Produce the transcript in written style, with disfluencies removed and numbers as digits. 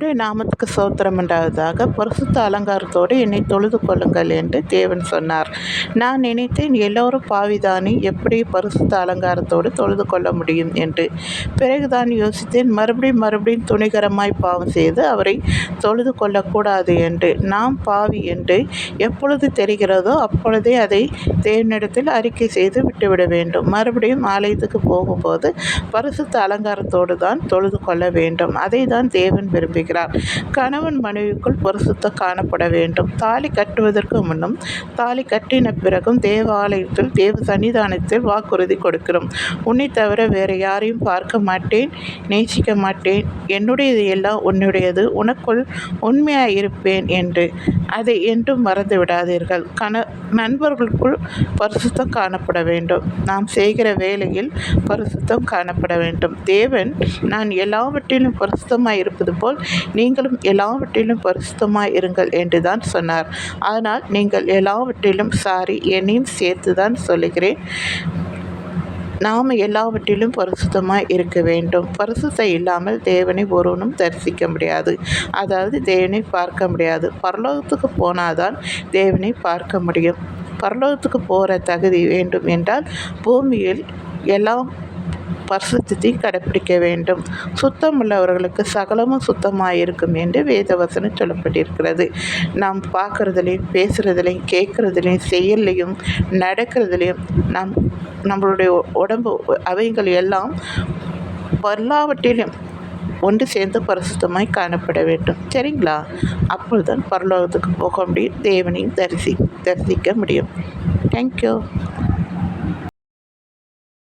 கர்த்தருடைய நாமத்துக்கு ஸ்தோத்திரம் உண்டாவதாக. பரிசுத்த அலங்காரத்தோடு என்னை தொழுது கொள்ளுங்கள் என்று தேவன் சொன்னார். நான் நினைத்தேன், எல்லோரும் பாவிதானே, எப்படி பரிசுத்த அலங்காரத்தோடு தொழுது கொள்ள முடியும் என்று. பிறகுதான் யோசித்தேன், மறுபடியும் துணிகரமாய் பாவம் செய்து அவரை தொழுது கொள்ளக்கூடாது என்று. நாம் பாவி என்று எப்பொழுது தெரிகிறதோ அப்பொழுதே அதை தேவனிடத்தில் அறிக்கை செய்து விட்டுவிட வேண்டும். மறுபடியும் ஆலயத்துக்கு போகும்போது பரிசுத்த அலங்காரத்தோடு தான் தொழுது கொள்ள வேண்டும். அதை தான் தேவன் விரும்புகிறார். கணவன் மனைவிக்குள் பரிசுத்தம் காணப்பட வேண்டும். தாலி கட்டுவதற்கு முன்னும் தாலி கட்டின பிறகும் தேவாலயத்தில் தேவ சன்னிதானத்தில் வாக்குறுதி கொடுக்கிறோம். உன்னை தவிர வேறு யாரையும் பார்க்க மாட்டேன், நேசிக்க மாட்டேன், என்னுடையது எல்லாம் உன்னுடையது, உனக்குள் உண்மையாக இருப்பேன் என்று. அதை என்றும் மறந்து விடாதீர்கள். நண்பர்களுக்குள் பரிசுத்தம் காணப்பட வேண்டும். நாம் செய்கிற வேலையில் பரிசுத்தம் காணப்பட வேண்டும். தேவன், நான் எல்லாவற்றிலும் பரிசுத்தமாய் இருப்பது போல் நீங்களும் எல்லாவற்றிலும் பரிசுத்தமாய் இருங்கள் என்று தான் சொன்னார். அதனால் நீங்கள் எல்லாவற்றிலும் என்னையும் சேர்த்து தான் சொல்லுகிறேன், நாம் எல்லாவற்றிலும் பரிசுத்தமாய் இருக்க வேண்டும். பரிசுத்தம் இல்லாமல் தேவனை ஒருவனும் தரிசிக்க முடியாது. அதாவது தேவனை பார்க்க முடியாது. பரலோகத்துக்கு போனாதான் தேவனை பார்க்க முடியும். பரலோகத்துக்கு போகிற தகுதி வேண்டும் என்றால் பூமியில் எல்லாம் பரிசுத்தத்தையும் கடைப்பிடிக்க வேண்டும். சுத்தம் உள்ளவர்களுக்கு சகலமும் சுத்தமாக இருக்கும் என்று வேதவசனம் சொல்லப்பட்டிருக்கிறது. நாம் பார்க்குறதுலையும் பேசுகிறதுலையும் கேட்குறதுலையும் செயல்லையும் நடக்கிறதுலையும் நம்மளுடைய உடம்பு அவைகள் எல்லாம் எல்லாவற்றிலும் ஒன்று சேர்ந்து பரிசுத்தமாய் காணப்பட வேண்டும். சரிங்களா? அப்பொழுதுதான் பரலோகத்துக்கு போக முடியும், தேவனையும் தரிசிக்க முடியும். தேங்க்யூ.